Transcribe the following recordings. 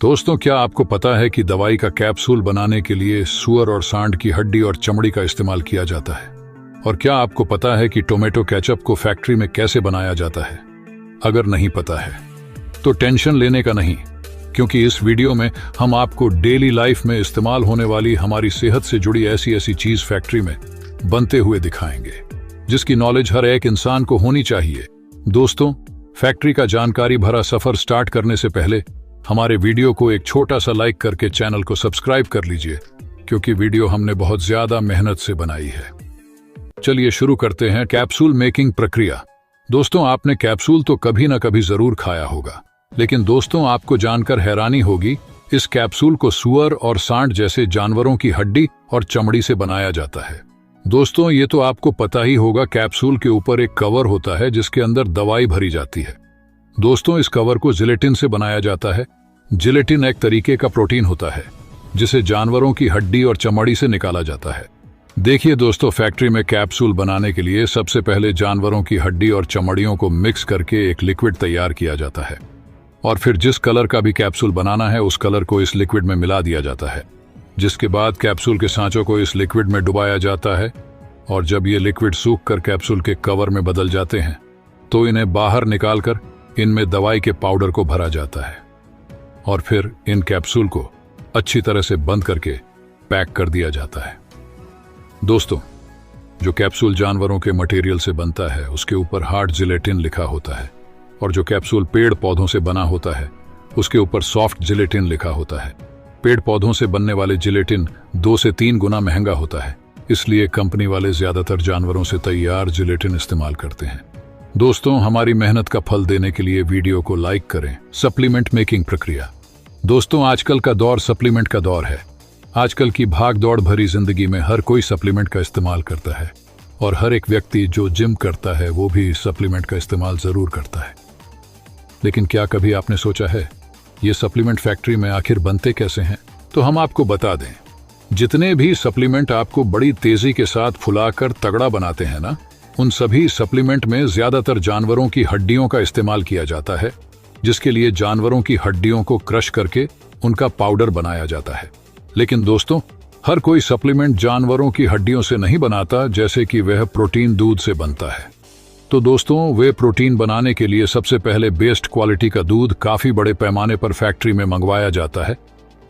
दोस्तों, क्या आपको पता है कि दवाई का कैप्सूल बनाने के लिए सूअर और सांड की हड्डी और चमड़ी का इस्तेमाल किया जाता है? और क्या आपको पता है कि टोमेटो केचप को फैक्ट्री में कैसे बनाया जाता है? अगर नहीं पता है तो टेंशन लेने का नहीं, क्योंकि इस वीडियो में हम आपको डेली लाइफ में इस्तेमाल होने वाली हमारी सेहत से जुड़ी ऐसी ऐसी चीज फैक्ट्री में बनते हुए दिखाएंगे जिसकी नॉलेज हर एक इंसान को होनी चाहिए। दोस्तों, फैक्ट्री का जानकारी भरा सफर स्टार्ट करने से पहले हमारे वीडियो को एक छोटा सा लाइक करके चैनल को सब्सक्राइब कर लीजिए, क्योंकि वीडियो हमने बहुत ज्यादा मेहनत से बनाई है। चलिए शुरू करते हैं कैप्सूल मेकिंग प्रक्रिया। दोस्तों, आपने कैप्सूल तो कभी ना कभी जरूर खाया होगा, लेकिन दोस्तों आपको जानकर हैरानी होगी, इस कैप्सूल को सूअर और सांड जैसे जानवरों की हड्डी और चमड़ी से बनाया जाता है। दोस्तों, ये तो आपको पता ही होगा, कैप्सूल के ऊपर एक कवर होता है जिसके अंदर दवाई भरी जाती है। दोस्तों, इस कवर को जिलेटिन से बनाया जाता है। जिलेटिन एक तरीके का प्रोटीन होता है जिसे जानवरों की हड्डी और चमड़ी से निकाला जाता है। देखिए दोस्तों, फैक्ट्री में कैप्सूल बनाने के लिए सबसे पहले जानवरों की हड्डी और चमड़ियों को मिक्स करके एक लिक्विड तैयार किया जाता है, और फिर जिस कलर का भी कैप्सूल बनाना है उस कलर को इस लिक्विड में मिला दिया जाता है, जिसके बाद कैप्सूल के सांचों को इस लिक्विड में डुबाया जाता है। और जब ये लिक्विड सूख कर कैप्सूल के कवर में बदल जाते हैं तो इन्हें बाहर निकालकर इनमें दवाई के पाउडर को भरा जाता है, और फिर इन कैप्सूल को अच्छी तरह से बंद करके पैक कर दिया जाता है। दोस्तों, जो कैप्सूल जानवरों के मटेरियल से बनता है उसके ऊपर हार्ड जिलेटिन लिखा होता है, और जो कैप्सूल पेड़ पौधों से बना होता है उसके ऊपर सॉफ्ट जिलेटिन लिखा होता है। पेड़ पौधों से बनने वाले जिलेटिन 2 से 3 गुना महंगा होता है, इसलिए कंपनी वाले ज्यादातर जानवरों से तैयार जिलेटिन इस्तेमाल करते हैं। दोस्तों, हमारी मेहनत का फल देने के लिए वीडियो को लाइक करें। सप्लीमेंट मेकिंग प्रक्रिया। दोस्तों, आजकल का दौर सप्लीमेंट का दौर है। आजकल की भाग दौड़ भरी जिंदगी में हर कोई सप्लीमेंट का इस्तेमाल करता है, और हर एक व्यक्ति जो जिम करता है वो भी सप्लीमेंट का इस्तेमाल जरूर करता है। लेकिन क्या कभी आपने सोचा है ये सप्लीमेंट फैक्ट्री में आखिर बनते कैसे हैं? तो हम आपको बता दें, जितने भी सप्लीमेंट आपको बड़ी तेजी के साथ फुलाकर तगड़ा बनाते हैं ना, उन सभी सप्लीमेंट में ज्यादातर जानवरों की हड्डियों का इस्तेमाल किया जाता है, जिसके लिए जानवरों की हड्डियों को क्रश करके उनका पाउडर बनाया जाता है। लेकिन दोस्तों, हर कोई सप्लीमेंट जानवरों की हड्डियों से नहीं बनाता, जैसे कि वह प्रोटीन दूध से बनता है। तो दोस्तों, वे प्रोटीन बनाने के लिए सबसे पहले बेस्ट क्वालिटी का दूध काफी बड़े पैमाने पर फैक्ट्री में मंगवाया जाता है।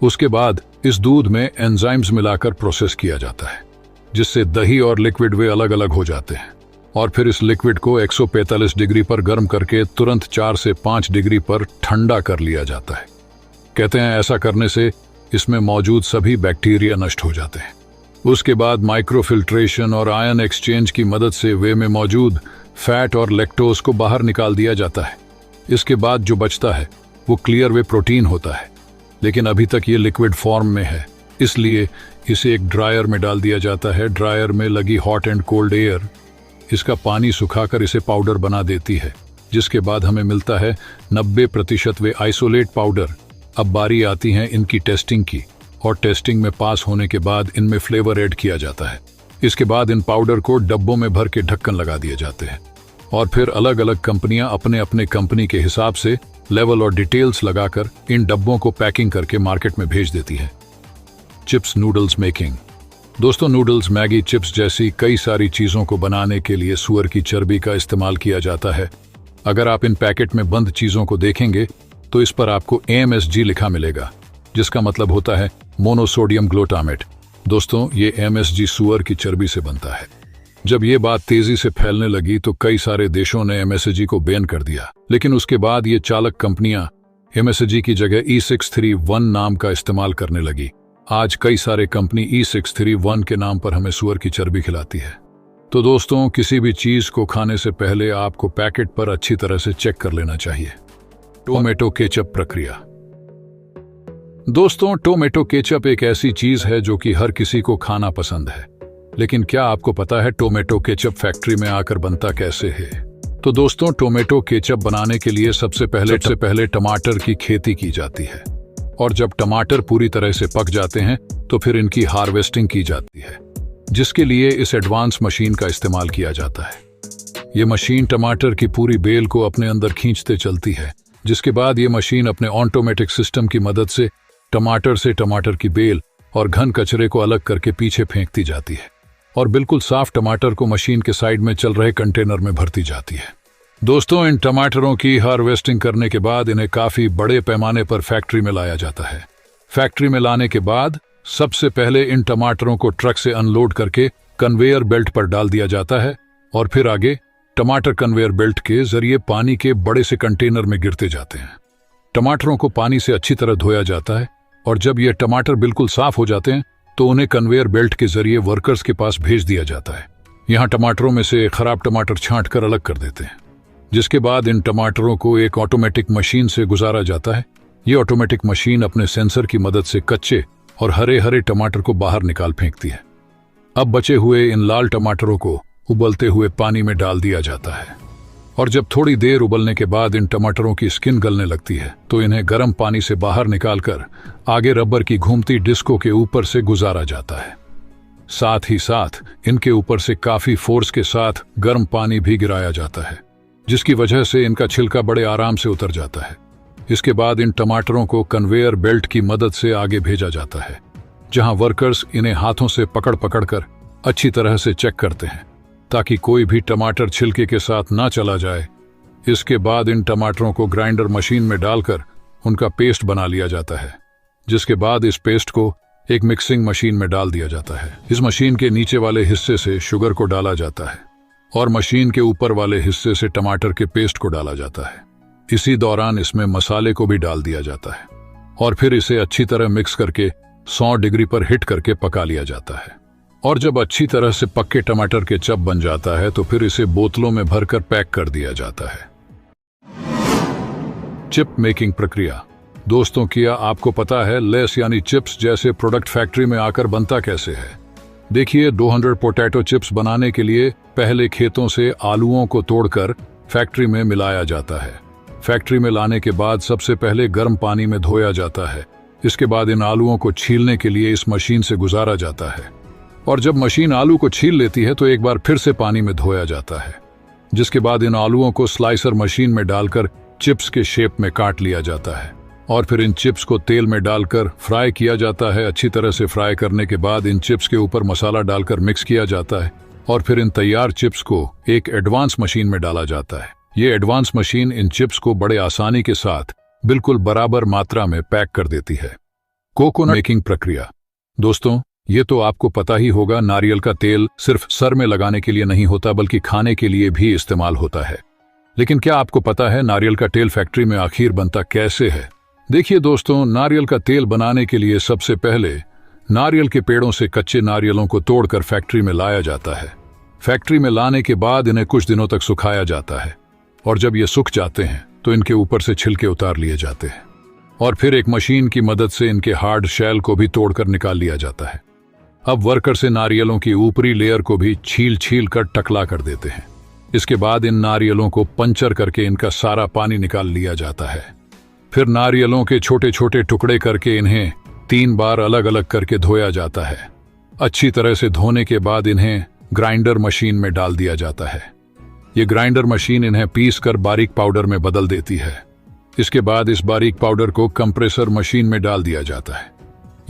उसके बाद इस दूध में एंजाइम्स मिलाकर प्रोसेस किया जाता है, जिससे दही और लिक्विड वे अलग अलग हो जाते हैं, और फिर इस लिक्विड को 145 डिग्री पर गर्म करके तुरंत 4 से 5 डिग्री पर ठंडा कर लिया जाता है। कहते हैं ऐसा करने से इसमें मौजूद सभी बैक्टीरिया नष्ट हो जाते हैं। उसके बाद माइक्रोफिल्ट्रेशन और आयन एक्सचेंज की मदद से वे में मौजूद फैट और लैक्टोज को बाहर निकाल दिया जाता है। इसके बाद जो बचता है वो क्लियर वे प्रोटीन होता है, लेकिन अभी तक ये लिक्विड फॉर्म में है, इसलिए इसे एक ड्रायर में डाल दिया जाता है। ड्रायर में लगी हॉट एंड कोल्ड एयर इसका पानी सुखाकर इसे पाउडर बना देती है, जिसके बाद हमें मिलता है 90% वे आइसोलेट पाउडर। अब बारी आती है इनकी टेस्टिंग की, और टेस्टिंग में पास होने के बाद इनमें फ्लेवर ऐड किया जाता है। इसके बाद इन पाउडर को डब्बों में भर के ढक्कन लगा दिए जाते हैं, और फिर अलग अलग कंपनियां अपने अपने कंपनी के हिसाब से लेवल और डिटेल्स लगाकर इन डब्बों को पैकिंग करके मार्केट में भेज देती है। Chips noodles making. दोस्तों, नूडल्स, मैगी, चिप्स जैसी कई सारी चीजों को बनाने के लिए सूअर की चर्बी का इस्तेमाल किया जाता है। अगर आप इन पैकेट में बंद चीजों को देखेंगे तो इस पर आपको MSG लिखा मिलेगा, जिसका मतलब होता है मोनोसोडियम ग्लूटामेट। दोस्तों, ये MSG सूअर की चर्बी से बनता है। जब ये बात तेजी से फैलने लगी तो कई सारे देशों ने MSG को बैन कर दिया, लेकिन उसके बाद ये चालक कंपनियां MSG की जगह E631 नाम का इस्तेमाल करने लगी। आज कई सारे कंपनी E631 के नाम पर हमें सूअर की चर्बी खिलाती है। तो दोस्तों, किसी भी चीज को खाने से पहले आपको पैकेट पर अच्छी तरह से चेक कर लेना चाहिए। टोमेटो केचप प्रक्रिया। दोस्तों, टोमेटो केचप एक ऐसी चीज है जो कि हर किसी को खाना पसंद है, लेकिन क्या आपको पता है टोमेटो केचप फैक्ट्री में आकर बनता कैसे है? तो दोस्तों, टोमेटो केचप बनाने के लिए सबसे पहले टमाटर की खेती की जाती है, और जब टमाटर पूरी तरह से पक जाते हैं तो फिर इनकी हार्वेस्टिंग की जाती है, जिसके लिए इस एडवांस मशीन का इस्तेमाल किया जाता है। ये मशीन टमाटर की पूरी बेल को अपने अंदर खींचते चलती है, जिसके बाद ये मशीन अपने ऑटोमेटिक सिस्टम की मदद से टमाटर की बेल और घन कचरे को अलग करके पीछे फेंकती जाती है और बिल्कुल साफ टमाटर को मशीन के साइड में चल रहे कंटेनर में भरती जाती है। दोस्तों, इन टमाटरों की हार्वेस्टिंग करने के बाद इन्हें काफी बड़े पैमाने पर फैक्ट्री में लाया जाता है। फैक्ट्री में लाने के बाद सबसे पहले इन टमाटरों को ट्रक से अनलोड करके कन्वेयर बेल्ट पर डाल दिया जाता है और फिर आगे टमाटर कन्वेयर बेल्ट के जरिए पानी के बड़े से कंटेनर में गिरते जाते हैं। टमाटरों को पानी से अच्छी तरह धोया जाता है और जब ये टमाटर बिल्कुल साफ हो जाते हैं तो उन्हें कन्वेयर बेल्ट के जरिए वर्कर्स के पास भेज दिया जाता है। यहाँ टमाटरों में से खराब टमाटर छांट कर अलग कर देते हैं, जिसके बाद इन टमाटरों को एक ऑटोमेटिक मशीन से गुजारा जाता है। ये ऑटोमेटिक मशीन अपने सेंसर की मदद से कच्चे और हरे हरे टमाटर को बाहर निकाल फेंकती है। अब बचे हुए इन लाल टमाटरों को उबलते हुए पानी में डाल दिया जाता है और जब थोड़ी देर उबलने के बाद इन टमाटरों की स्किन गलने लगती है तो इन्हें गर्म पानी से बाहर निकालकर आगे रबर की घूमती डिस्कों के ऊपर से गुजारा जाता है। साथ ही साथ इनके ऊपर से काफी फोर्स के साथ गर्म पानी भी गिराया जाता है, जिसकी वजह से इनका छिलका बड़े आराम से उतर जाता है। इसके बाद इन टमाटरों को कन्वेयर बेल्ट की मदद से आगे भेजा जाता है, जहां वर्कर्स इन्हें हाथों से पकड़ पकड़ कर अच्छी तरह से चेक करते हैं ताकि कोई भी टमाटर छिलके के साथ ना चला जाए। इसके बाद इन टमाटरों को ग्राइंडर मशीन में डालकर उनका पेस्ट बना लिया जाता है, जिसके बाद इस पेस्ट को एक मिक्सिंग मशीन में डाल दिया जाता है। इस मशीन के नीचे वाले हिस्से से शुगर को डाला जाता है और मशीन के ऊपर वाले हिस्से से टमाटर के पेस्ट को डाला जाता है। इसी दौरान इसमें मसाले को भी डाल दिया जाता है और फिर इसे अच्छी तरह मिक्स करके 100 डिग्री पर हिट करके पका लिया जाता है। और जब अच्छी तरह से पक्के टमाटर के चप बन जाता है तो फिर इसे बोतलों में भरकर पैक कर दिया जाता है। चिप मेकिंग प्रक्रिया। दोस्तों, क्या आपको पता है लेस यानी चिप्स जैसे प्रोडक्ट फैक्ट्री में आकर बनता कैसे है? देखिए, 200 पोटैटो चिप्स बनाने के लिए पहले खेतों से आलूओं को तोड़कर फैक्ट्री में मिलाया जाता है। फैक्ट्री में लाने के बाद सबसे पहले गर्म पानी में धोया जाता है। इसके बाद इन आलूओं को छीलने के लिए इस मशीन से गुजारा जाता है और जब मशीन आलू को छील लेती है तो एक बार फिर से पानी में धोया जाता है, जिसके बाद इन आलूओं को स्लाइसर मशीन में डालकर चिप्स के शेप में काट लिया जाता है और फिर इन चिप्स को तेल में डालकर फ्राई किया जाता है। अच्छी तरह से फ्राई करने के बाद इन चिप्स के ऊपर मसाला डालकर मिक्स किया जाता है और फिर इन तैयार चिप्स को एक एडवांस मशीन में डाला जाता है। ये एडवांस मशीन इन चिप्स को बड़े आसानी के साथ बिल्कुल बराबर मात्रा में पैक कर देती है। कोकोनट मेकिंग प्रक्रिया। दोस्तों, ये तो आपको पता ही होगा, नारियल का तेल सिर्फ सर में लगाने के लिए नहीं होता बल्कि खाने के लिए भी इस्तेमाल होता है। लेकिन क्या आपको पता है नारियल का तेल फैक्ट्री में आखिर बनता कैसे है? देखिए दोस्तों, नारियल का तेल बनाने के लिए सबसे पहले नारियल के पेड़ों से कच्चे नारियलों को तोड़कर फैक्ट्री में लाया जाता है। फैक्ट्री में लाने के बाद इन्हें कुछ दिनों तक सुखाया जाता है और जब ये सूख जाते हैं तो इनके ऊपर से छिलके उतार लिए जाते हैं और फिर एक मशीन की मदद से इनके हार्ड शेल को भी तोड़कर निकाल लिया जाता है। अब वर्कर से नारियलों की ऊपरी लेयर को भी छील कर टकला कर देते हैं। इसके बाद इन नारियलों को पंचर करके इनका सारा पानी निकाल लिया जाता है। फिर नारियलों के छोटे छोटे टुकड़े करके इन्हें 3 बार अलग अलग करके धोया जाता है। अच्छी तरह से धोने के बाद इन्हें ग्राइंडर मशीन में डाल दिया जाता है। ये ग्राइंडर मशीन इन्हें पीस कर बारीक पाउडर में बदल देती है। इसके बाद इस बारीक पाउडर को कंप्रेसर मशीन में डाल दिया जाता है।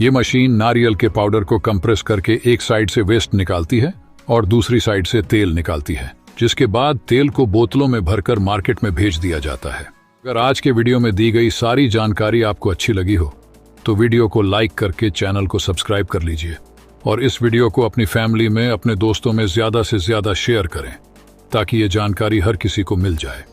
ये मशीन नारियल के पाउडर को कंप्रेस करके एक साइड से वेस्ट निकालती है और दूसरी साइड से तेल निकालती है, जिसके बाद तेल को बोतलों में भरकर मार्केट में भेज दिया जाता है। अगर आज के वीडियो में दी गई सारी जानकारी आपको अच्छी लगी हो तो वीडियो को लाइक करके चैनल को सब्सक्राइब कर लीजिए और इस वीडियो को अपनी फैमिली में, अपने दोस्तों में ज्यादा से ज्यादा शेयर करें ताकि ये जानकारी हर किसी को मिल जाए।